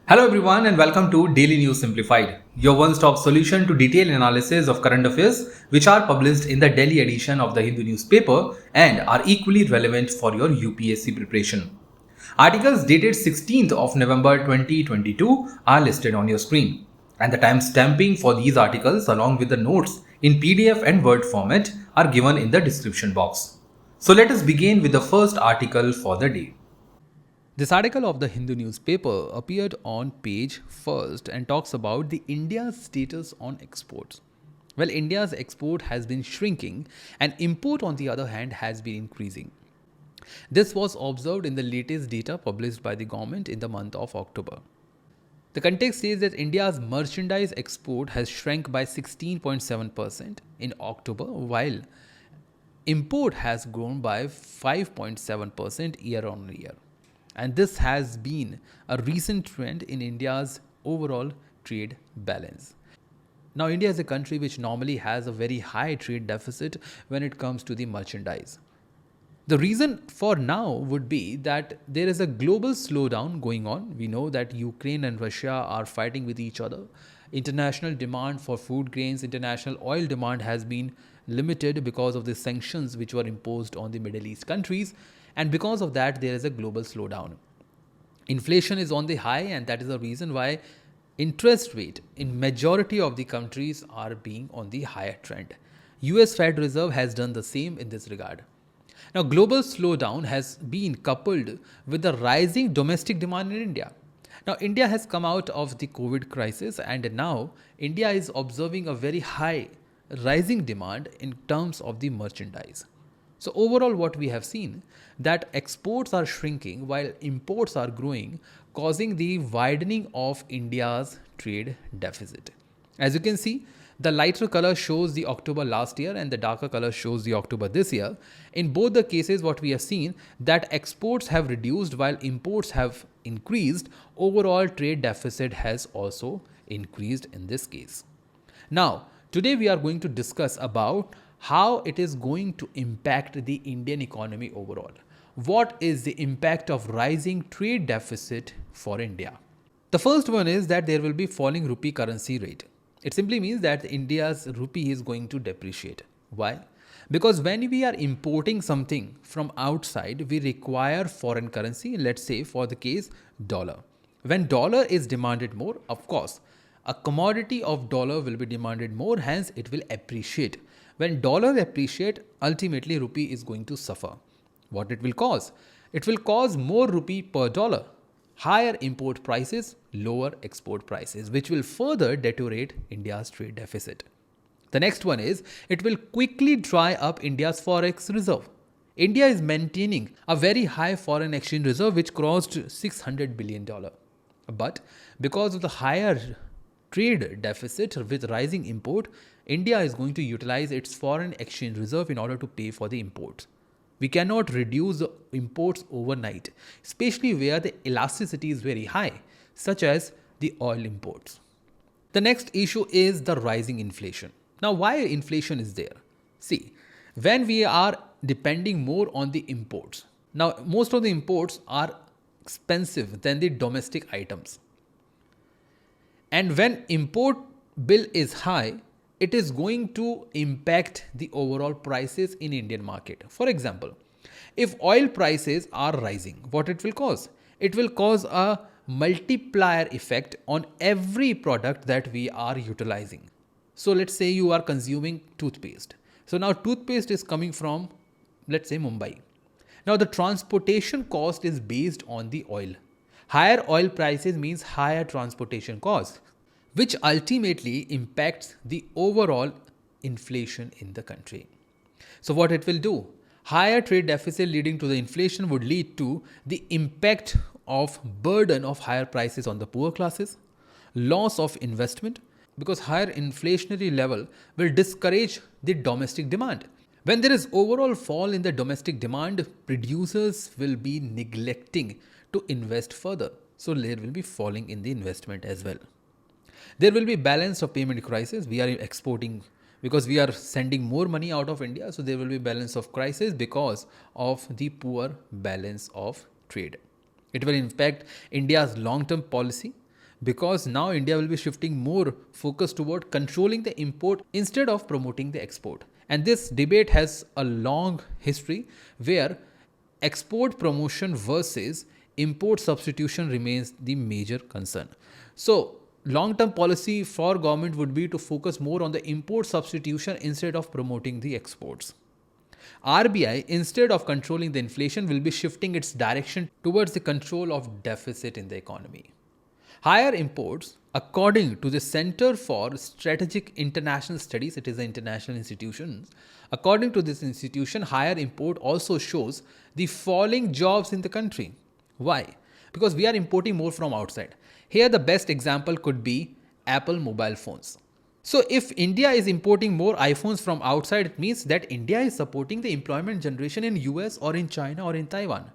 Hello everyone and welcome to Daily News Simplified, your one-stop solution to detailed analysis of current affairs which are published in the daily edition of the Hindu newspaper and are equally relevant for your UPSC preparation. Articles dated 16th of November 2022 are listed on your screen, and the time stamping for these articles along with the notes in PDF and Word format are given in the description box. So let us begin with the first article for the day. This article of the Hindu newspaper appeared on page first and talks about the India's status on exports. Well, India's export has been shrinking and import on the other hand has been increasing. This was observed in the latest data published by the government in the month of October. The context says that India's merchandise export has shrank by 16.7% in October, while import has grown by 5.7% year on year. And this has been a recent trend in India's overall trade balance. Now, India is a country which normally has a very high trade deficit when it comes to the merchandise. The reason for now would be that there is a global slowdown going on. We know that Ukraine and Russia are fighting with each other. International demand for food grains, international oil demand has been limited because of the sanctions which were imposed on the Middle East countries. And because of that, there is a global slowdown. Inflation is on the high, and that is the reason why interest rate in majority of the countries are being on the higher trend. US Fed Reserve has done the same in this regard. Now, global slowdown has been coupled with the rising domestic demand in India. Now, India has come out of the COVID crisis, and now India is observing a very high rising demand in terms of the merchandise. So overall, what we have seen that exports are shrinking while imports are growing, causing the widening of India's trade deficit. As you can see, the lighter color shows the October last year and the darker color shows the October this year. In both the cases, what we have seen that exports have reduced while imports have increased. Overall trade deficit has also increased in this case. Now, today we are going to discuss about how it is going to impact the Indian economy overall. What is the impact of rising trade deficit for India? The first one is that there will be falling rupee currency rate. It simply means that India's rupee is going to depreciate. Why? Because when we are importing something from outside, we require foreign currency, let's say for the case dollar. When dollar is demanded more, of course, a commodity of dollar will be demanded more, hence it will appreciate. When dollar appreciate, ultimately rupee is going to suffer. What it will cause? It will cause more rupee per dollar, higher import prices, lower export prices, which will further deteriorate India's trade deficit. The next one is, it will quickly dry up India's forex reserve. India is maintaining a very high foreign exchange reserve which crossed $600 billion. But because of the higher trade deficit with rising import, India is going to utilize its foreign exchange reserve in order to pay for the imports. We cannot reduce the imports overnight, especially where the elasticity is very high, such as the oil imports. The next issue is the rising inflation. Now, why inflation is there? See, when we are depending more on the imports, now most of the imports are expensive than the domestic items. And when import bill is high, it is going to impact the overall prices in Indian market. For example, if oil prices are rising, what it will cause? It will cause a multiplier effect on every product that we are utilizing. So let's say you are consuming toothpaste. So now toothpaste is coming from, let's say, Mumbai. Now the transportation cost is based on the oil. Higher oil prices means higher transportation costs, which ultimately impacts the overall inflation in the country. So what it will do? Higher trade deficit leading to the inflation would lead to the impact of burden of higher prices on the poor classes, loss of investment, because higher inflationary level will discourage the domestic demand. When there is overall fall in the domestic demand, producers will be neglecting to invest further. So there will be falling in the investment as well. There will be balance of payment crisis. We are exporting because we are sending more money out of India. So there will be balance of crisis because of the poor balance of trade. It will impact India's long-term policy. because now India will be shifting more focus toward controlling the import instead of promoting the export. And this debate has a long history where export promotion versus import substitution remains the major concern. So, long-term policy for government would be to focus more on the import substitution instead of promoting the exports. RBI, instead of controlling the inflation, will be shifting its direction towards the control of deficit in the economy. Higher imports, according to the Center for Strategic International Studies, it is an international institution. According to this institution, higher import also shows the falling jobs in the country. Why? Because we are importing more from outside. Here the best example could be Apple mobile phones. So if India is importing more iPhones from outside, it means that India is supporting the employment generation in US or in China or in Taiwan.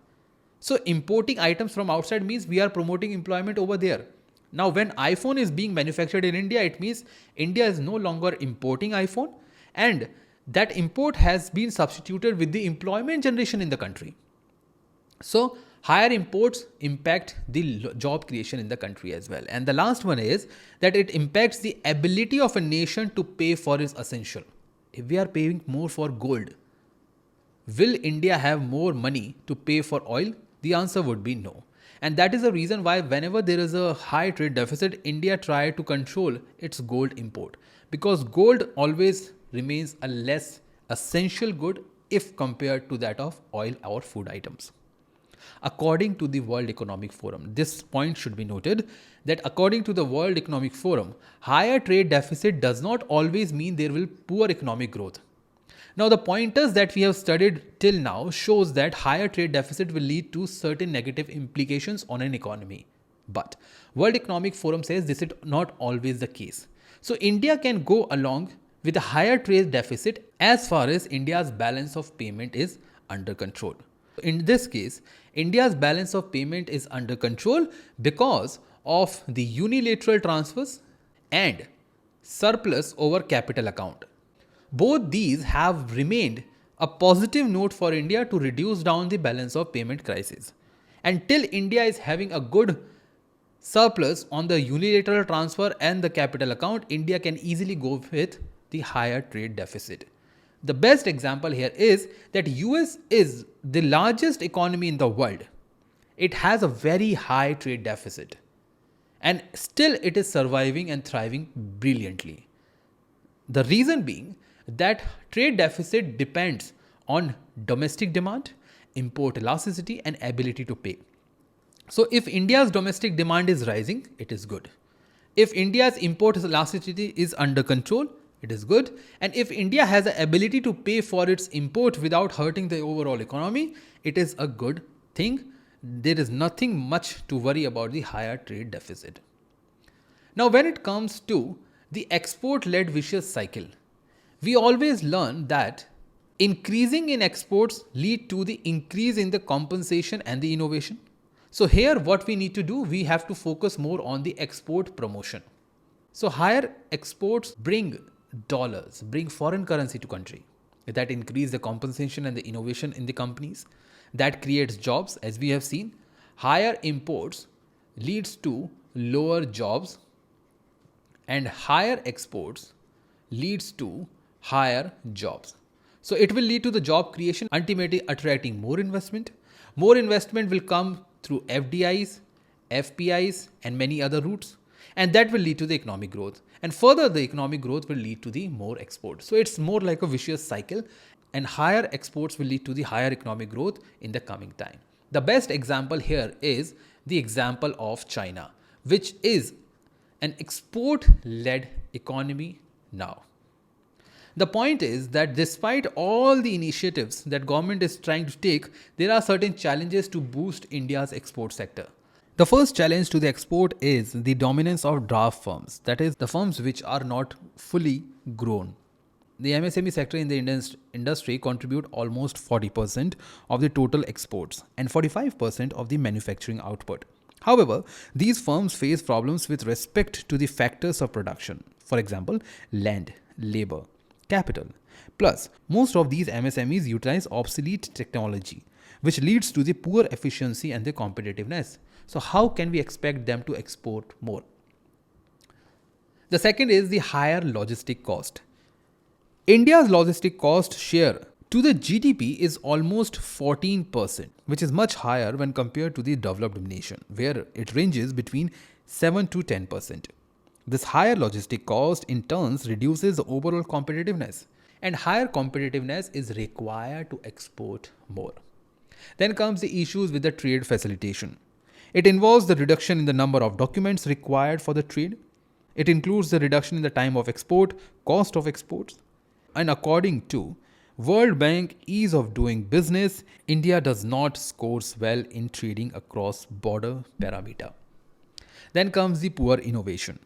So importing items from outside means we are promoting employment over there. Now when iPhone is being manufactured in India, it means India is no longer importing iPhone, and that import has been substituted with the employment generation in the country. So higher imports impact the job creation in the country as well. And the last one is that it impacts the ability of a nation to pay for its essential. If we are paying more for gold, will India have more money to pay for oil? The answer would be no. And that is the reason why whenever there is a high trade deficit, India tries to control its gold import, because gold always remains a less essential good if compared to that of oil or food items. According to the World Economic Forum, this point should be noted that according to the World Economic Forum, higher trade deficit does not always mean there will be poor economic growth. Now, the pointers that we have studied till now shows that higher trade deficit will lead to certain negative implications on an economy. But World Economic Forum says this is not always the case. So India can go along with a higher trade deficit as far as India's balance of payment is under control. In this case, India's balance of payment is under control because of the unilateral transfers and surplus over capital account. Both these have remained a positive note for India to reduce down the balance of payment crisis. Until India is having a good surplus on the unilateral transfer and the capital account, India can easily go with the higher trade deficit. The best example here is that US is the largest economy in the world. It has a very high trade deficit, and still it is surviving and thriving brilliantly. The reason being that trade deficit depends on domestic demand, import elasticity, and ability to pay. So if India's domestic demand is rising, it is good. If India's import elasticity is under control, it is good. And if India has the ability to pay for its import without hurting the overall economy, it is a good thing. There is nothing much to worry about the higher trade deficit. Now, when it comes to the export-led vicious cycle, we always learn that increasing in exports lead to the increase in the compensation and the innovation. So here what we need to do, we have to focus more on the export promotion. So higher exports bring dollars, bring foreign currency to country. That increase the compensation and the innovation in the companies. That creates jobs, as we have seen. Higher imports leads to lower jobs, and higher exports leads to higher jobs. So it will lead to the job creation, ultimately attracting more investment. More investment will come through FDIs, FPIs, and many other routes. And that will lead to the economic growth. And further, the economic growth will lead to the more exports. So it's more like a vicious cycle, and higher exports will lead to the higher economic growth in the coming time. The best example here is the example of China, which is an export-led economy now. The point is that despite all the initiatives that government is trying to take, there are certain challenges to boost India's export sector. The first challenge to the export is the dominance of draft firms, that is, the firms which are not fully grown. The MSME sector in the Indian industry contribute almost 40% of the total exports and 45% of the manufacturing output. However, these firms face problems with respect to the factors of production. For example, land, labor, capital. Plus, most of these MSMEs utilize obsolete technology, which leads to the poor efficiency and the competitiveness. So how can we expect them to export more? The second is the higher logistic cost. India's logistic cost share to the GDP is almost 14%, which is much higher when compared to the developed nation, where it ranges between 7 to 10%. This higher logistic cost in turn reduces the overall competitiveness, and higher competitiveness is required to export more. Then comes the issues with the trade facilitation. It involves the reduction in the number of documents required for the trade. It includes the reduction in the time of export, cost of exports. And according to World Bank Ease of Doing Business, India does not score well in trading across border parameter. Then comes the poor innovation.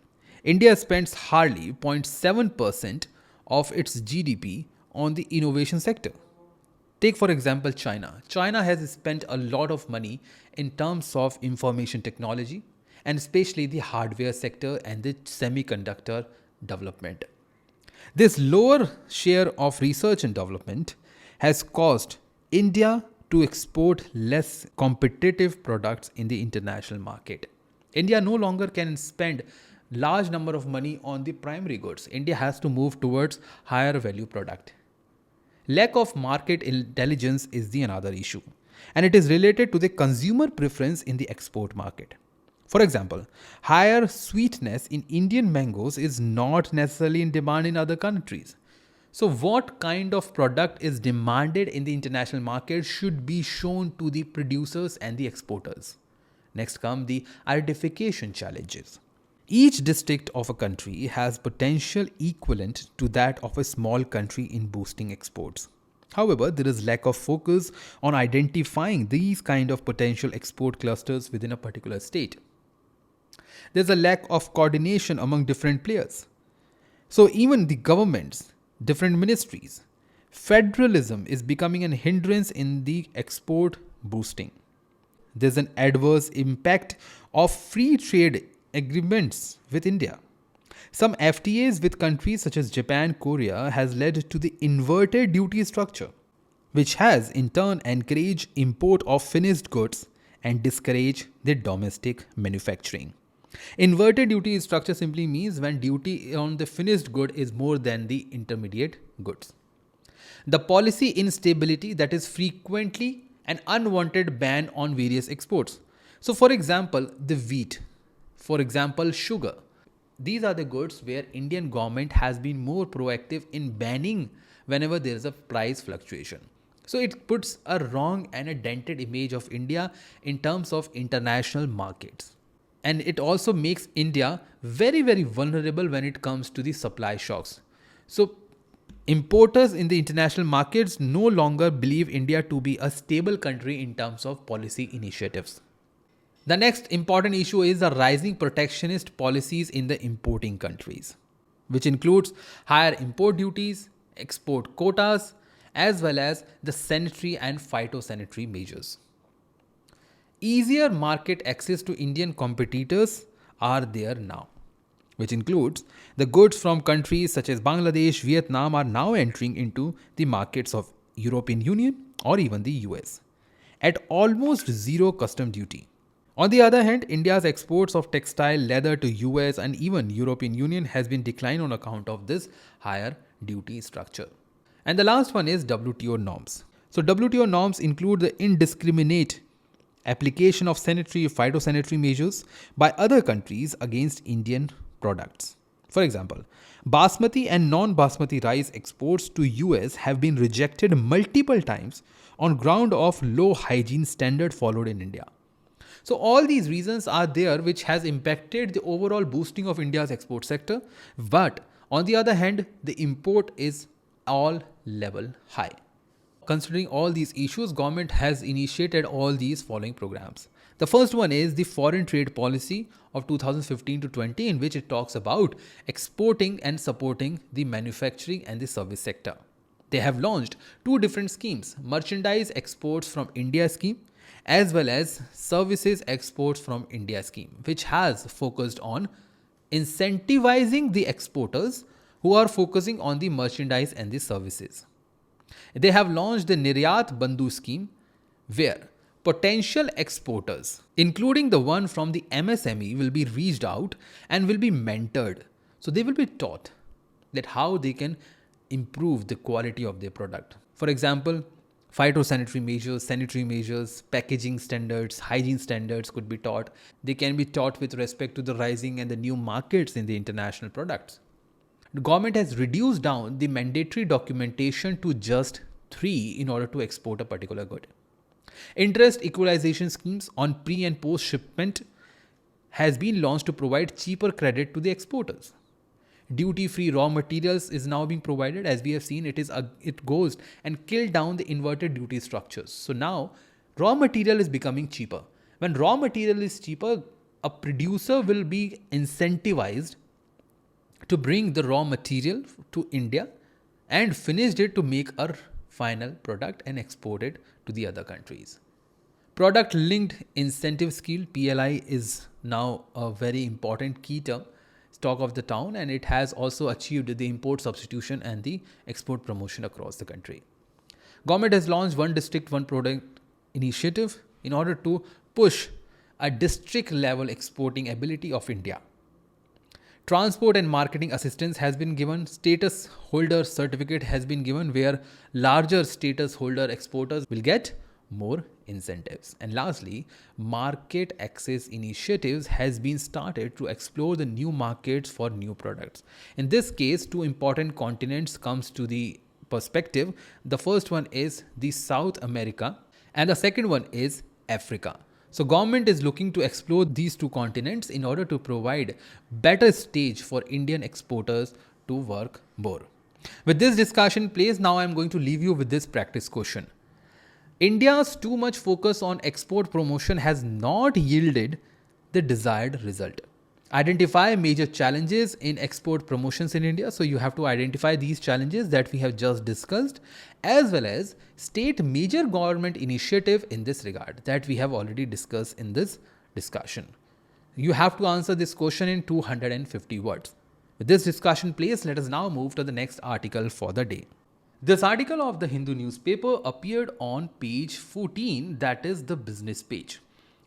India spends hardly 0.7% of its GDP on the innovation sector. Take for example China. China has spent a lot of money in terms of information technology and especially the hardware sector and the semiconductor development. This lower share of research and development has caused India to export less competitive products in the international market. India no longer can spend large number of money on the primary goods. India has to move towards higher value product. Lack of market intelligence is the another issue, and it is related to the consumer preference in the export market. For example, higher sweetness in Indian mangoes is not necessarily in demand in other countries. So what kind of product is demanded in the international market should be shown to the producers and the exporters. Next come the identification challenges. Each district of a country has potential equivalent to that of a small country in boosting exports. However, there is lack of focus on identifying these kind of potential export clusters within a particular state. There's a lack of coordination among different players. So even the governments, different ministries, federalism is becoming a hindrance in the export boosting. There's an adverse impact of free trade agreements with India. Some FTAs with countries such as Japan, Korea has led to the inverted duty structure, which has in turn encouraged import of finished goods and discouraged the domestic manufacturing. Inverted duty structure simply means when duty on the finished good is more than the intermediate goods. The policy instability that is frequently an unwanted ban on various exports. So for example, the wheat, for example, sugar. These are the goods where Indian government has been more proactive in banning whenever there is a price fluctuation. So it puts a wrong and a dented image of India in terms of international markets. And it also makes India very, very vulnerable when it comes to the supply shocks. So importers in the international markets no longer believe India to be a stable country in terms of policy initiatives. The next important issue is the rising protectionist policies in the importing countries, which includes higher import duties, export quotas, as well as the sanitary and phytosanitary measures. Easier market access to Indian competitors are there now, which includes the goods from countries such as Bangladesh, Vietnam are now entering into the markets of European Union or even the US at almost zero custom duty. On the other hand, India's exports of textile, leather to US and even European Union has been declined on account of this higher duty structure. And the last one is WTO norms. So WTO norms include the indiscriminate application of sanitary, phytosanitary measures by other countries against Indian products. For example, basmati and non-basmati rice exports to US have been rejected multiple times on ground of low hygiene standard followed in India. So all these reasons are there which has impacted the overall boosting of India's export sector. But on the other hand, the import is all level high. Considering all these issues, government has initiated all these following programs. The first one is the foreign trade policy of 2015 to 20, in which it talks about exporting and supporting the manufacturing and the service sector. They have launched two different schemes, merchandise exports from India scheme as well as services exports from India scheme, which has focused on incentivizing the exporters who are focusing on the merchandise and the services. They have launched the Niryat Bandhu scheme, where potential exporters, including the one from the MSME, will be reached out and will be mentored So they will be taught that how they can improve the quality of their product. For example, phytosanitary measures, sanitary measures, packaging standards, hygiene standards could be taught. They can be taught with respect to the rising and the new markets in the international products. The government has reduced down the mandatory documentation to just 3 in order to export a particular good. Interest equalization schemes on pre and post shipment has been launched to provide cheaper credit to the exporters. Duty-free raw materials is now being provided. As we have seen, it goes and kill down the inverted duty structures. So now raw material is becoming cheaper. When raw material is cheaper, a producer will be incentivized to bring the raw material to India and finish it to make a final product and export it to the other countries. Product linked incentive scheme PLI is now a very important key term, talk of the town, and it has also achieved the import substitution and the export promotion across the country. Government has launched One District, One Product initiative in order to push a district level exporting ability of India. Transport and marketing assistance has been given. Status holder certificate has been given, where larger status holder exporters will get more incentives. And lastly, market access initiatives has been started to explore the new markets for new products. In this case, 2 important continents comes to the perspective. The first one is the South America and the second one is Africa. So government is looking to explore these 2 continents in order to provide better stage for Indian exporters to work more. With this discussion placed, now I am going to leave you with this practice question. India's too much focus on export promotion has not yielded the desired result. Identify major challenges in export promotions in India. So you have to identify these challenges that we have just discussed, as well as state major government initiative in this regard that we have already discussed in this discussion. You have to answer this question in 250 words. With this discussion placed, let us now move to the next article for the day. This article of the Hindu newspaper appeared on page 14, that is the business page,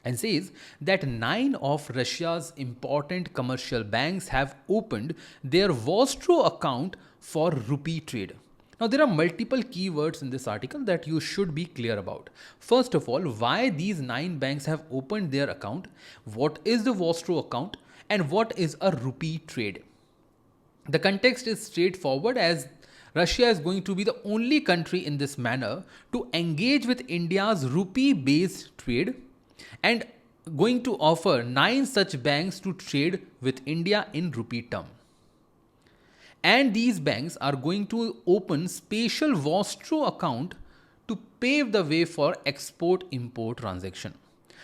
and says that 9 of Russia's important commercial banks have opened their Vostro account for rupee trade. Now, there are multiple keywords in this article that you should be clear about. First of all, why these 9 banks have opened their account, what is the Vostro account, and what is a rupee trade. The context is straightforward, as Russia is going to be the only country in this manner to engage with India's rupee-based trade and going to offer 9 such banks to trade with India in rupee term. And these banks are going to open special Vostro account to pave the way for export-import transaction.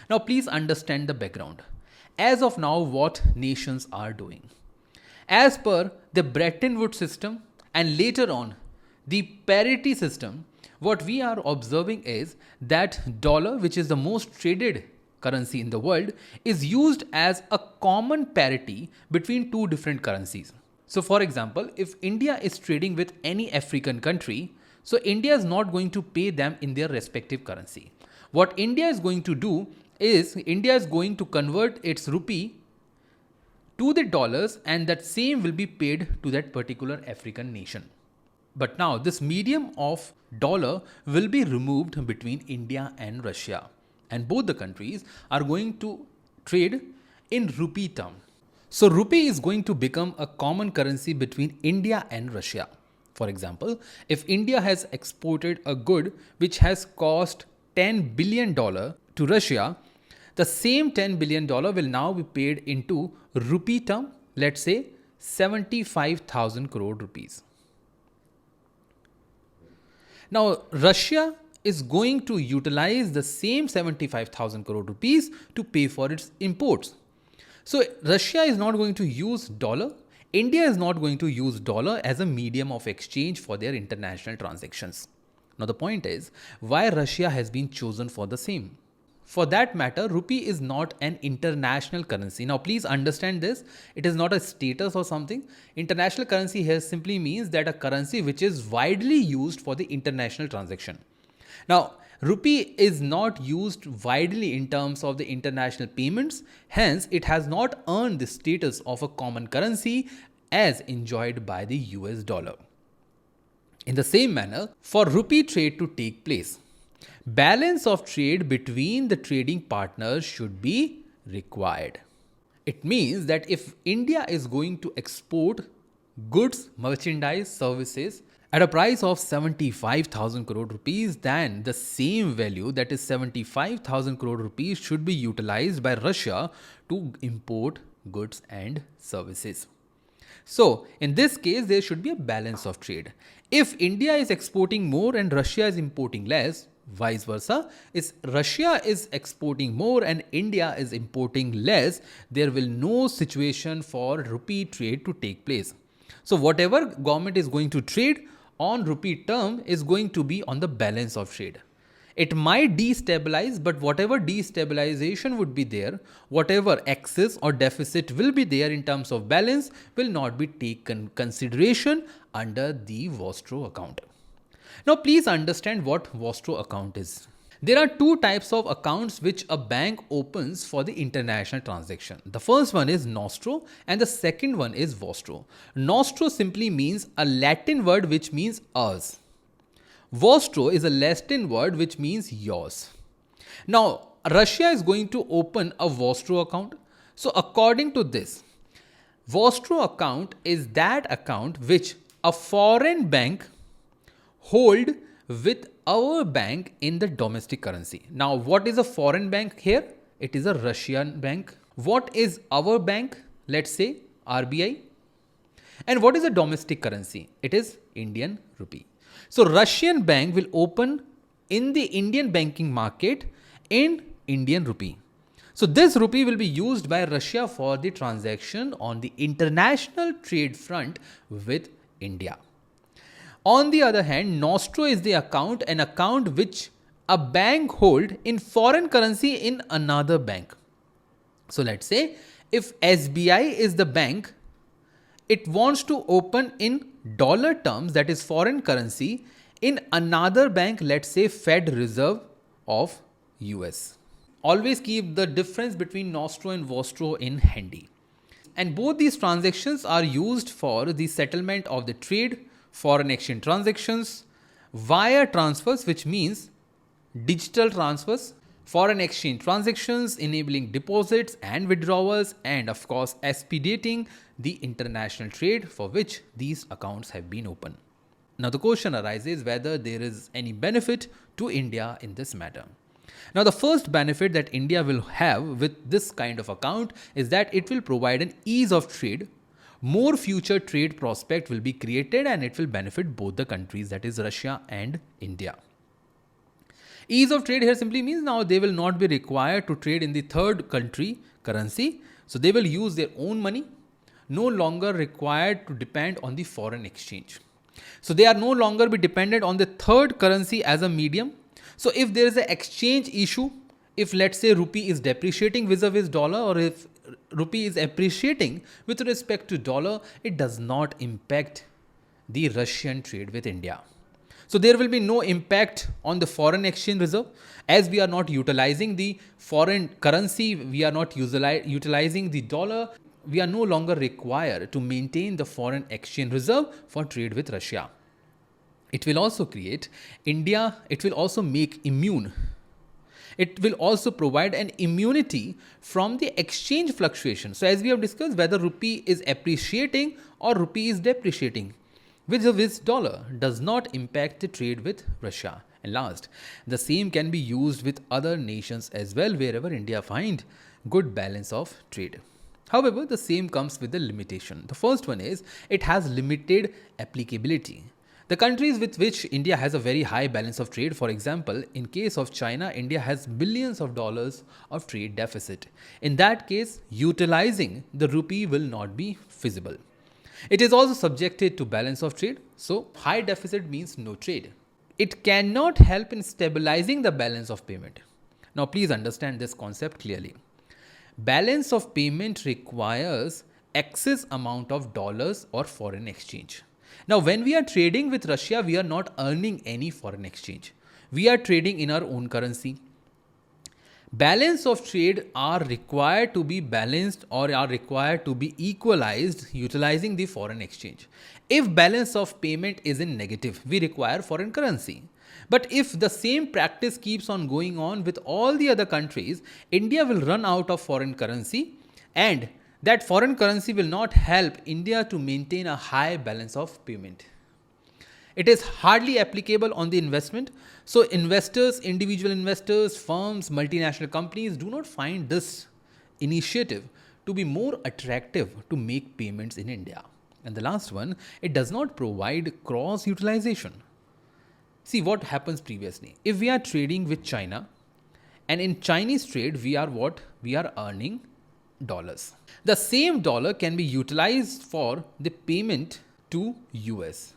Now please understand the background. As of now, what nations are doing. As per the Bretton Woods system, and later on, the parity system, what we are observing is that dollar, which is the most traded currency in the world, is used as a common parity between 2 different currencies. So for example, if India is trading with any African country, so India is not going to pay them in their respective currency. What India is going to do is, India is going to convert its rupee to the dollars, and that same will be paid to that particular African nation. But now this medium of dollar will be removed between India and Russia, and both the countries are going to trade in rupee term. So rupee is going to become a common currency between India and Russia. For example, if India has exported a good which has cost $10 billion to Russia, the same $10 billion will now be paid into rupee term, let's say 75,000 crore rupees. Now, Russia is going to utilize the same 75,000 crore rupees to pay for its imports. So, Russia is not going to use dollar. India is not going to use dollar as a medium of exchange for their international transactions. Now, the point is, why Russia has been chosen for the same? For that matter, rupee is not an international currency. Now, please understand this. It is not a status or something. International currency here simply means that a currency which is widely used for the international transaction. Now, rupee is not used widely in terms of the international payments. Hence, it has not earned the status of a common currency as enjoyed by the US dollar. In the same manner, for rupee trade to take place, balance of trade between the trading partners should be required. It means that if India is going to export goods, merchandise, services at a price of 75,000 crore rupees, then the same value, that is 75,000 crore rupees, should be utilized by Russia to import goods and services. So, in this case, there should be a balance of trade. If India is exporting more and Russia is importing less, vice versa, if Russia is exporting more and India is importing less, there will no situation for rupee trade to take place. So, whatever government is going to trade on rupee term is going to be on the balance of trade. It might destabilize, but whatever destabilization would be there, whatever excess or deficit will be there in terms of balance will not be taken consideration under the Vostro account. Now, please understand what Vostro account is. There are two types of accounts which a bank opens for the international transaction. The first one is Nostro and the second one is Vostro. Nostro simply means a Latin word which means us. Vostro is a Latin word which means yours. Now, Russia is going to open a Vostro account. So, according to this, Vostro account is that account which a foreign bank hold with our bank in the domestic currency. Now, what is a foreign bank here? It is a Russian bank. What is our bank? Let's say RBI. And what is a domestic currency? It is Indian rupee. So, Russian bank will open in the Indian banking market in Indian rupee. So, this rupee will be used by Russia for the transaction on the international trade front with India. On the other hand, Nostro is the account, an account which a bank hold in foreign currency in another bank. So, let's say if SBI is the bank, it wants to open in dollar terms, that is foreign currency, in another bank, let's say Fed Reserve of US. Always keep the difference between Nostro and Vostro in handy. And both these transactions are used for the settlement of the trade, foreign exchange transactions, wire transfers, which means digital transfers, foreign exchange transactions enabling deposits and withdrawals, and of course expediting the international trade for which these accounts have been opened. Now, the question arises whether there is any benefit to India in this matter. Now, the first benefit that India will have with this kind of account is that it will provide an ease of trade. More future trade prospect will be created and it will benefit both the countries, that is Russia and India. Ease of trade here simply means now they will not be required to trade in the third country currency. So, they will use their own money, no longer required to depend on the foreign exchange. So, they are no longer be dependent on the third currency as a medium. So, if there is an exchange issue, if let's say rupee is depreciating vis-a-vis dollar, or if rupee is appreciating with respect to dollar, it does not impact the Russian trade with India. So, there will be no impact on the foreign exchange reserve. As we are not utilizing the foreign currency, we are not utilizing the dollar, we are no longer required to maintain the foreign exchange reserve for trade with Russia. It will also create India, it will also make immune. It will also provide an immunity from the exchange fluctuation. So, as we have discussed, whether rupee is appreciating or rupee is depreciating vis-a-vis dollar does not impact the trade with Russia. And last, the same can be used with other nations as well, wherever India find good balance of trade. However, the same comes with a limitation. The first one is it has limited applicability. The countries with which India has a very high balance of trade, for example, in case of China, India has billions of dollars of trade deficit. In that case, utilizing the rupee will not be feasible. It is also subjected to balance of trade. So, high deficit means no trade. It cannot help in stabilizing the balance of payment. Now, please understand this concept clearly. Balance of payment requires excess amount of dollars or foreign exchange. Now, when we are trading with Russia, we are not earning any foreign exchange. We are trading in our own currency. Balance of trade are required to be balanced or are required to be equalized utilizing the foreign exchange. If balance of payment is in negative, we require foreign currency. But if the same practice keeps on going on with all the other countries, India will run out of foreign currency, and that foreign currency will not help India to maintain a high balance of payment. It is hardly applicable on the investment. So investors, individual investors, firms, multinational companies do not find this initiative to be more attractive to make payments in India. And the last one, it does not provide cross utilization. See what happens previously. If we are trading with China, and in Chinese trade, we are what? We are earning dollars. The same dollar can be utilized for the payment to US.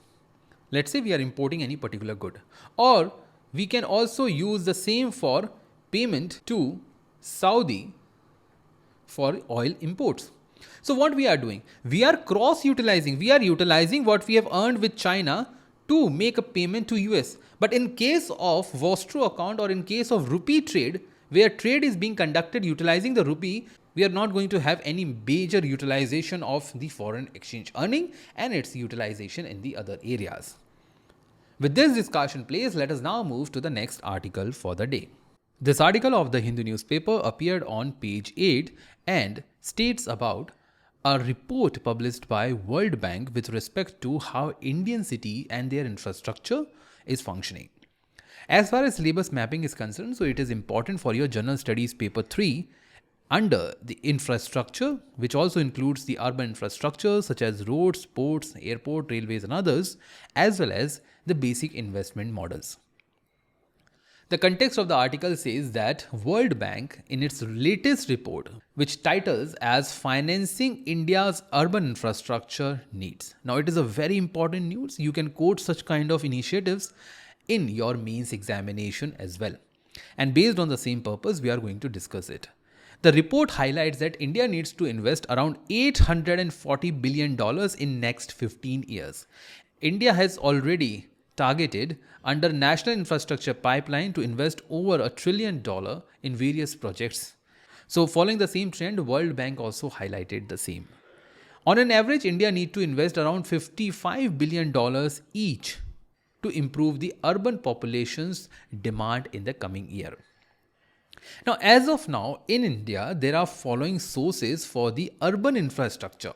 Let's say we are importing any particular good, or we can also use the same for payment to Saudi for oil imports. So what we are doing, we are cross utilizing, we are utilizing what we have earned with China to make a payment to US. But in case of Vostro account or in case of rupee trade, where trade is being conducted utilizing the rupee, we are not going to have any major utilization of the foreign exchange earning and its utilization in the other areas. With this discussion placed, let us now move to the next article for the day. This article of the Hindu newspaper appeared on page 8 and states about a report published by World Bank with respect to how Indian city and their infrastructure is functioning. As far as syllabus mapping is concerned, so it is important for your general studies paper 3 under the infrastructure, which also includes the urban infrastructure such as roads, ports, airport, railways and others, as well as the basic investment models. The context of the article says that World Bank in its latest report, which titles as Financing India's Urban Infrastructure Needs. Now it is a very important news. You can quote such kind of initiatives in your mains examination as well. And based on the same purpose, we are going to discuss it. The report highlights that India needs to invest around $840 billion in next 15 years. India has already targeted under National Infrastructure Pipeline to invest over $1 trillion in various projects. So following the same trend, World Bank also highlighted the same. On an average, India needs to invest around $55 billion each to improve the urban population's demand in the coming year. Now, as of now, in India, there are following sources for the urban infrastructure.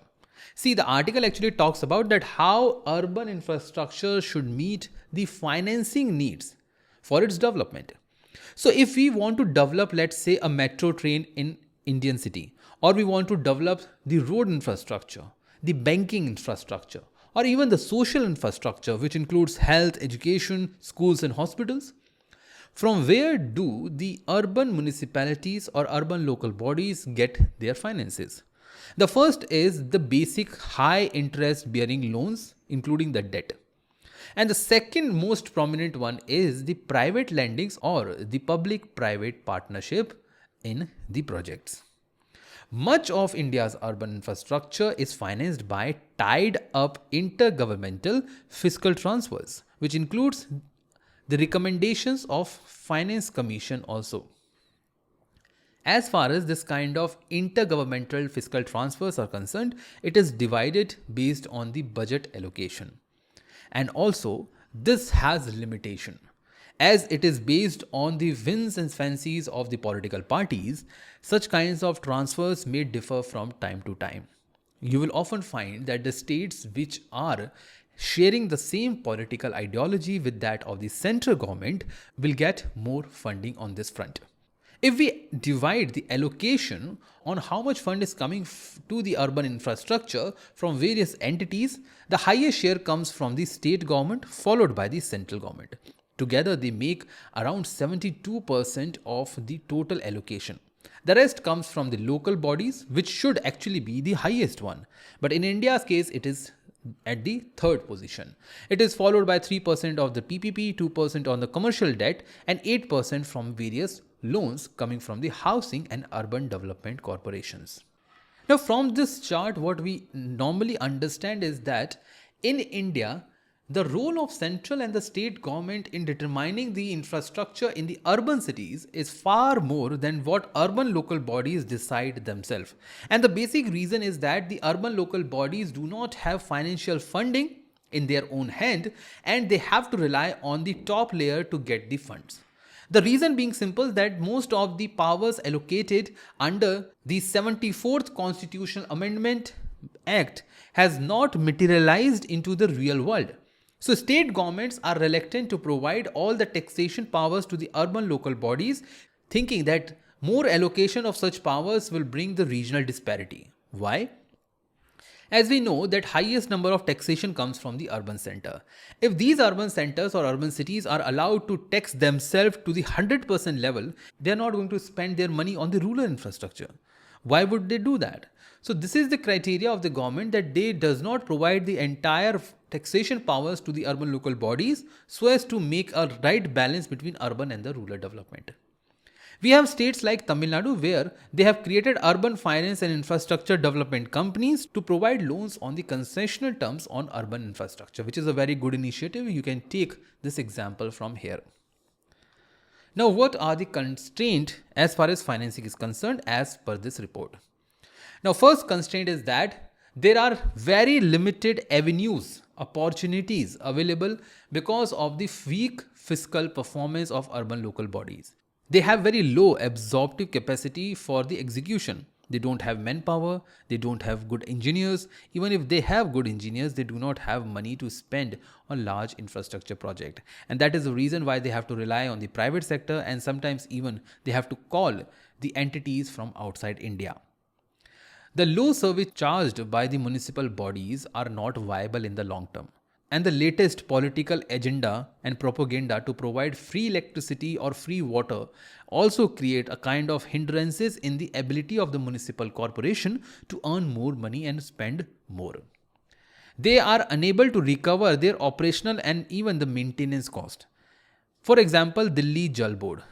See, the article actually talks about that how urban infrastructure should meet the financing needs for its development. So, if we want to develop, let's say, a metro train in Indian city, or we want to develop the road infrastructure, the banking infrastructure, or even the social infrastructure, which includes health, education, schools and hospitals, from where do the urban municipalities or urban local bodies get their finances? The first is the basic high interest bearing loans, including the debt. And the second most prominent one is the private lendings or the public-private partnership in the projects. Much of India's urban infrastructure is financed by tied up intergovernmental fiscal transfers, which includes the recommendations of Finance Commission also. As far as this kind of intergovernmental fiscal transfers are concerned, it is divided based on the budget allocation. And also, this has limitation. As it is based on the whims and fancies of the political parties, such kinds of transfers may differ from time to time. You will often find that the states which are sharing the same political ideology with that of the central government will get more funding on this front. If we divide the allocation on how much fund is coming to the urban infrastructure from various entities, the highest share comes from the state government followed by the central government. Together they make around 72% of the total allocation. The rest comes from the local bodies, which should actually be the highest one. But in India's case, it is at the third position. It is followed by 3% of the PPP, 2% on the commercial debt, and 8% from various loans coming from the housing and urban development corporations. Now, from this chart, what we normally understand is that in India, The role of central and the state government in determining the infrastructure in the urban cities is far more than what urban local bodies decide themselves. And the basic reason is that the urban local bodies do not have financial funding in their own hand, and they have to rely on the top layer to get the funds. The reason being simple that most of the powers allocated under the 74th Constitutional Amendment Act has not materialized into the real world. So state governments are reluctant to provide all the taxation powers to the urban local bodies, thinking that more allocation of such powers will bring the regional disparity. Why? As we know that highest number of taxation comes from the urban center. If these urban centers or urban cities are allowed to tax themselves to the 100% level, they are not going to spend their money on the rural infrastructure. Why would they do that? So this is the criteria of the government, that they does not provide the entire taxation powers to the urban local bodies so as to make a right balance between urban and the rural development. We have states like Tamil Nadu where they have created urban finance and infrastructure development companies to provide loans on the concessional terms on urban infrastructure, which is a very good initiative. You can take this example from here. Now, what are the constraints as far as financing is concerned as per this report? Now, first constraint is that there are very limited avenues, opportunities available because of the weak fiscal performance of urban local bodies. They have very low absorptive capacity for the execution. They don't have manpower, they don't have good engineers. Even if they have good engineers, they do not have money to spend on large infrastructure project. And that is the reason why they have to rely on the private sector, and sometimes even they have to call the entities from outside India. The low service charged by the municipal bodies are not viable in the long term. And the latest political agenda and propaganda to provide free electricity or free water also create a kind of hindrances in the ability of the municipal corporation to earn more money and spend more. They are unable to recover their operational and even the maintenance cost. For example, Delhi Jal Board.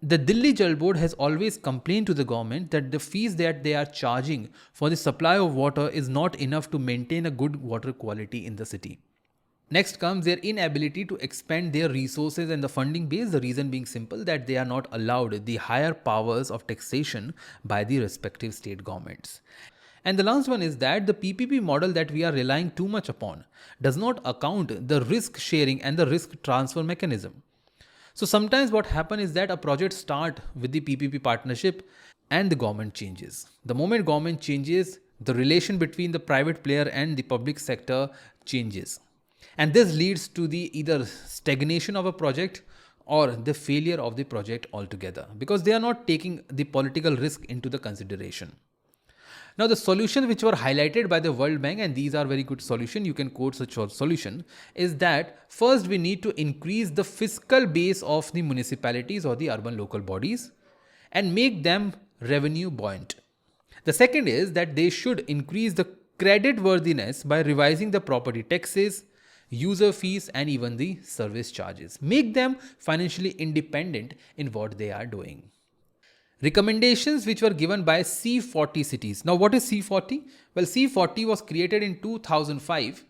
The Delhi Jal Board has always complained to the government that the fees that they are charging for the supply of water is not enough to maintain a good water quality in the city. Next comes their inability to expand their resources and the funding base, the reason being simple that they are not allowed the higher powers of taxation by the respective state governments. And the last one is that the PPP model that we are relying too much upon does not account the risk sharing and the risk transfer mechanism. So sometimes what happens is that a project starts with the PPP partnership and the government changes. The moment government changes, the relation between the private player and the public sector changes. And this leads to the either stagnation of a project or the failure of the project altogether, because they are not taking the political risk into the consideration. Now, the solutions which were highlighted by the World Bank, and these are very good solutions, you can quote such a solution, is that first we need to increase the fiscal base of the municipalities or the urban local bodies and make them revenue buoyant. The second is that they should increase the credit worthiness by revising the property taxes, user fees and even the service charges. Make them financially independent in what they are doing. Recommendations which were given by C40 cities. Now, what is C40? Well, C40 was created in 2005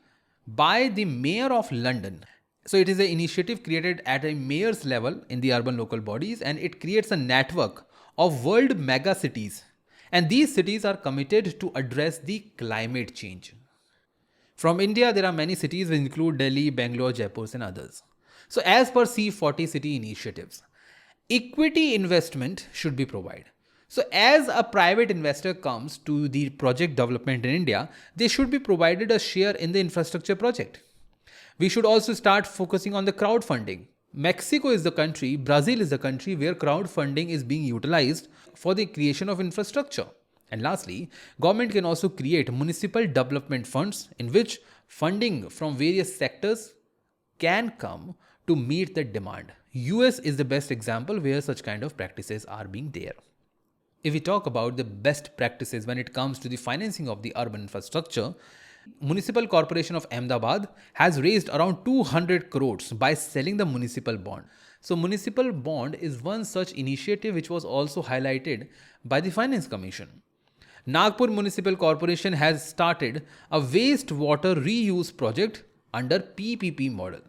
by the Mayor of London. So it is an initiative created at a mayor's level in the urban local bodies, and it creates a network of world mega cities. And these cities are committed to address the climate change. From India, there are many cities which include Delhi, Bangalore, Jaipur and others. So as per C40 city initiatives, equity investment should be provided. So as a private investor comes to the project development in India, they should be provided a share in the infrastructure project. We should also start focusing on the crowdfunding. Mexico is the country, Brazil is the country where crowdfunding is being utilized for the creation of infrastructure. And lastly, government can also create municipal development funds in which funding from various sectors can come to meet the demand. US is the best example where such kind of practices are being there. If we talk about the best practices when it comes to the financing of the urban infrastructure, Municipal Corporation of Ahmedabad has raised around 200 crores by selling the municipal bond. So municipal bond is one such initiative which was also highlighted by the Finance Commission. Nagpur Municipal Corporation has started a wastewater reuse project under PPP model.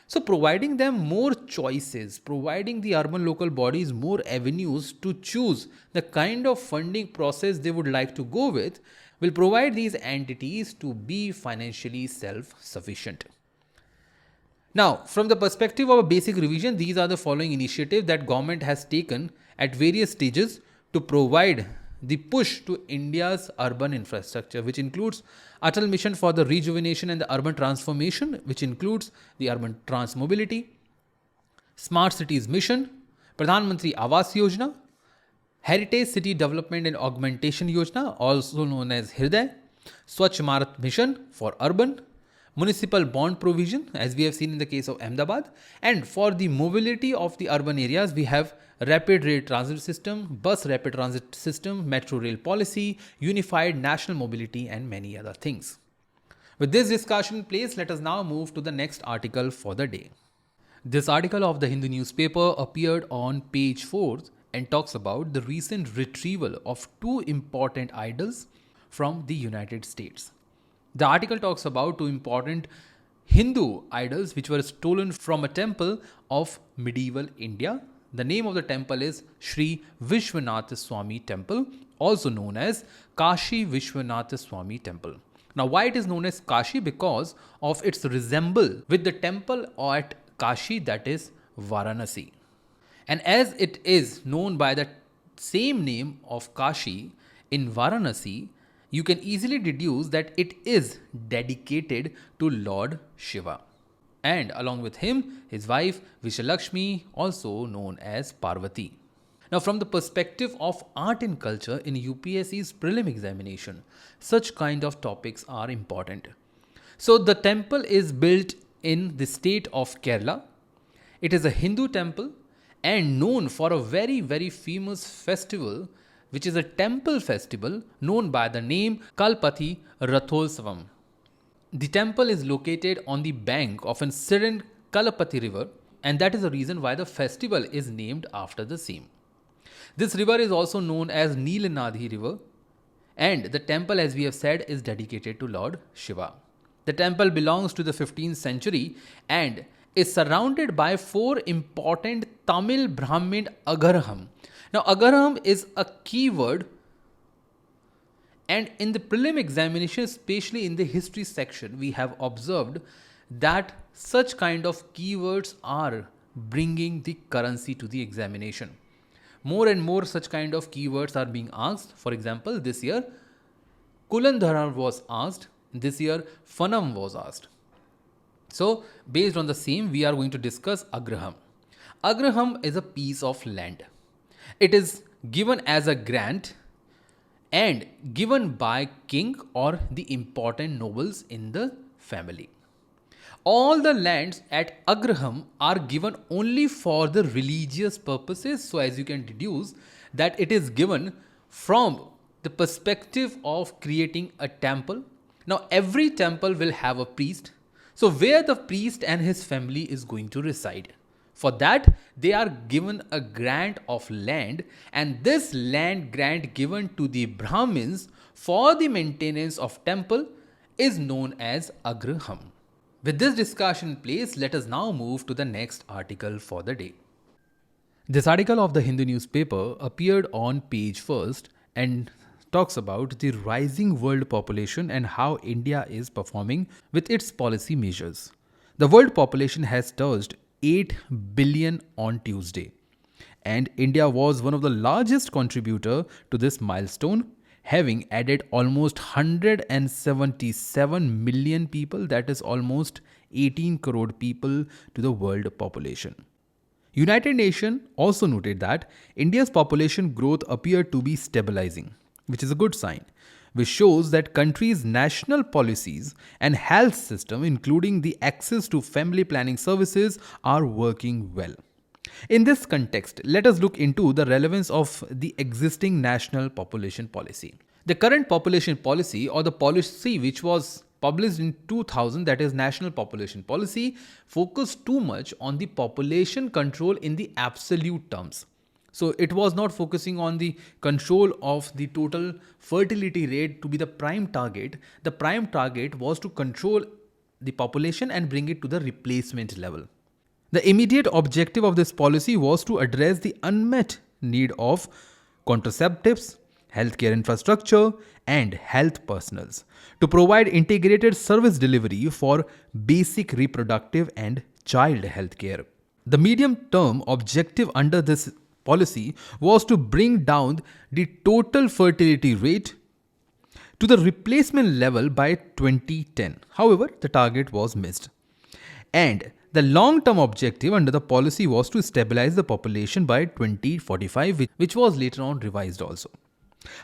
So providing them more choices, providing the urban local bodies more avenues to choose the kind of funding process they would like to go with will provide these entities to be financially self-sufficient. Now, from the perspective of a basic revision, these are the following initiatives that government has taken at various stages to provide the push to India's urban infrastructure, which includes Atal Mission for the Rejuvenation and the Urban Transformation, which includes the Urban Transmobility, Smart Cities Mission, Pradhan Mantri Awas Yojana, Heritage City Development and Augmentation Yojana, also known as Hriday, Swachh Bharat Mission for Urban, Municipal Bond Provision, as we have seen in the case of Ahmedabad, and for the mobility of the urban areas, we have Rapid Rail Transit System, Bus Rapid Transit System, Metro Rail Policy, Unified National Mobility, and many other things. With this discussion in place, let us now move to the next article for the day. This article of the Hindu newspaper appeared on page 4 and talks about the recent retrieval of two important idols from the United States. The article talks about two important Hindu idols which were stolen from a temple of medieval India. The name of the temple is Sri Vishwanath Swami Temple, also known as Kashi Vishwanath Swami Temple. Now, why it is known as Kashi? Because of its resemble with the temple at Kashi, that is Varanasi. And as it is known by the same name of Kashi in Varanasi, you can easily deduce that it is dedicated to Lord Shiva. And along with him, his wife Vishalakshmi, also known as Parvati. Now, from the perspective of art and culture in UPSC's prelim examination, such kind of topics are important. So, the temple is built in the state of Kerala. It is a Hindu temple and known for a very, very famous festival, which is a temple festival known by the name Kalpathy Rathotsavam. The temple is located on the bank of an serene Kalapathy river, and that is the reason why the festival is named after the same. This river is also known as Neelanadhi river, and the temple, as we have said, is dedicated to Lord Shiva. The temple belongs to the 15th century and is surrounded by four important Tamil Brahmin Agarham. Now, Agarham is a keyword, and in the prelim examination, especially in the history section, we have observed that such kind of keywords are bringing the currency to the examination. More and more such kind of keywords are being asked. For example, this year Kulandhara was asked, this year Fanam was asked. So, based on the same, we are going to discuss Agraham. Agraham is a piece of land. It is given as a grant and given by king or the important nobles in the family. All the lands at Agraham are given only for the religious purposes. So, as you can deduce that it is given from the perspective of creating a temple. Now, every temple will have a priest. So, where the priest and his family is going to reside. For that, they are given a grant of land, and this land grant given to the Brahmins for the maintenance of temple is known as Agraham. With this discussion in place, let us now move to the next article for the day. This article of the Hindu newspaper appeared on page 1 and talks about the rising world population and how India is performing with its policy measures. The world population has touched 8 billion on Tuesday, and India was one of the largest contributor to this milestone, having added almost 177 million people, that is almost 18 crore people to the world population. United Nations also noted that India's population growth appeared to be stabilizing, which is a good sign, which shows that country's national policies and health system, including the access to family planning services, are working well. In this context, let us look into the relevance of the existing national population policy. The current population policy, or the policy which was published in 2000, that is National Population Policy, focused too much on the population control in the absolute terms. So it was not focusing on the control of the total fertility rate to be the prime target. The prime target was to control the population and bring it to the replacement level. The immediate objective of this policy was to address the unmet need of contraceptives, healthcare infrastructure, and health personals to provide integrated service delivery for basic reproductive and child healthcare. The medium-term objective under this policy was to bring down the total fertility rate to the replacement level by 2010. However, the target was missed. And the long-term objective under the policy was to stabilize the population by 2045, which was later on revised also.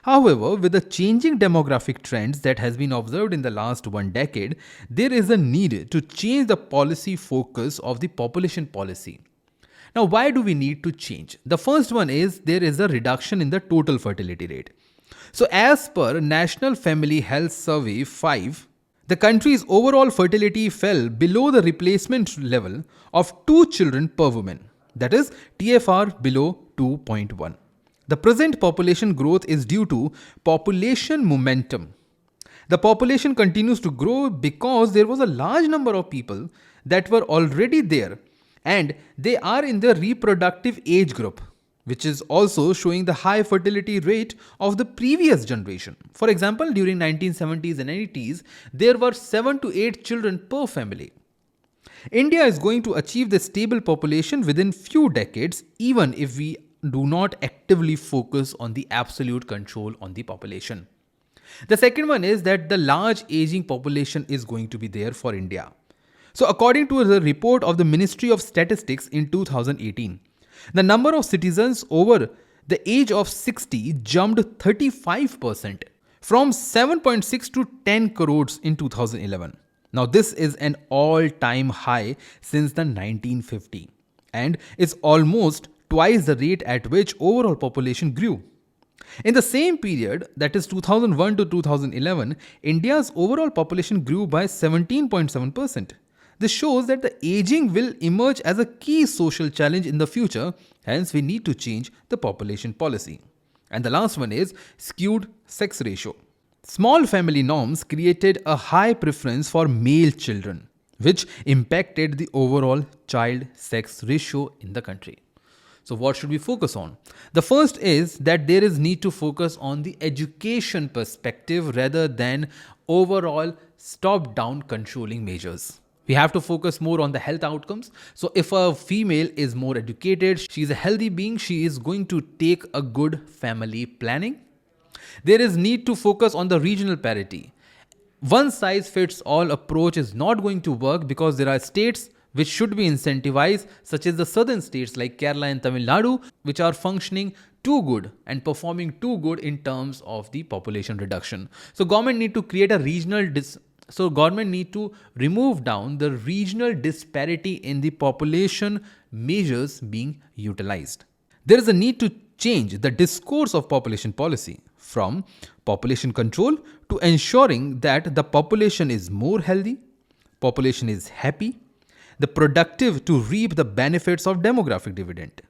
However, with the changing demographic trends that has been observed in the last 1 decade, there is a need to change the policy focus of the population policy. Now, why do we need to change? The first one is there is a reduction in the total fertility rate. So, as per National Family Health Survey 5, the country's overall fertility fell below the replacement level of 2 children per woman, that is TFR below 2.1. The present population growth is due to population momentum. The population continues to grow because there was a large number of people that were already there and they are in the reproductive age group, which is also showing the high fertility rate of the previous generation. For example, during 1970s and 80s, there were 7 to 8 children per family. India is going to achieve the stable population within few decades, even if we do not actively focus on the absolute control on the population. The second one is that the large aging population is going to be there for India. So according to the report of the Ministry of Statistics in 2018, the number of citizens over the age of 60 jumped 35% from 7.6 to 10 crores in 2011. Now this is an all-time high since the 1950 and it's almost twice the rate at which overall population grew. In the same period, that is 2001 to 2011, India's overall population grew by 17.7%. This shows that the aging will emerge as a key social challenge in the future, hence we need to change the population policy. And the last one is skewed sex ratio. Small family norms created a high preference for male children, which impacted the overall child sex ratio in the country. So what should we focus on? The first is that there is need to focus on the education perspective rather than overall top-down controlling measures. We have to focus more on the health outcomes. So if a female is more educated, she is a healthy being, she is going to take a good family planning. There is need to focus on the regional parity. One size fits all approach is not going to work because there are states which should be incentivized, such as the southern states like Kerala and Tamil Nadu, which are functioning too good and performing too good in terms of the population reduction. So government need to create a regional government need to remove down the regional disparity in the population measures being utilized. There is a need to change the discourse of population policy from population control to ensuring that the population is more healthy, population is happy, the productive to reap the benefits of demographic dividend.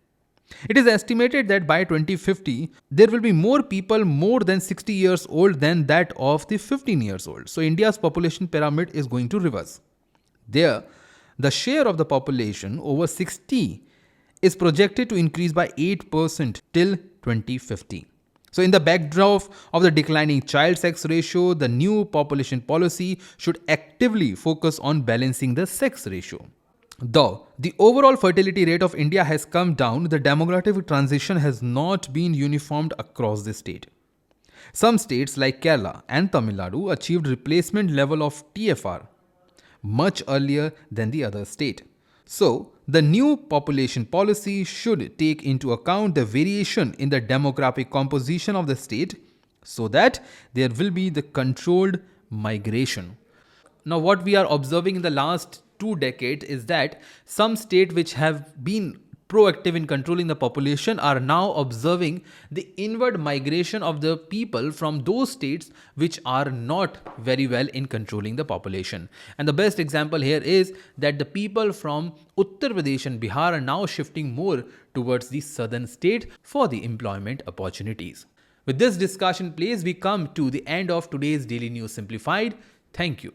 It is estimated that by 2050, there will be more people more than 60 years old than that of the 15 years old. So India's population pyramid is going to reverse. There, the share of the population over 60 is projected to increase by 8% till 2050. So in the backdrop of the declining child sex ratio, the new population policy should actively focus on balancing the sex ratio. Though the overall fertility rate of India has come down, the demographic transition has not been uniformed across the state. Some states like Kerala and Tamil Nadu achieved replacement level of TFR much earlier than the other state. So, the new population policy should take into account the variation in the demographic composition of the state so that there will be the controlled migration. Now, what we are observing in the last 2 decades is that some states which have been proactive in controlling the population are now observing the inward migration of the people from those states which are not very well in controlling the population. And the best example here is that the people from Uttar Pradesh and Bihar are now shifting more towards the southern state for the employment opportunities. With this discussion, please, we come to the end of today's Daily News Simplified. Thank you.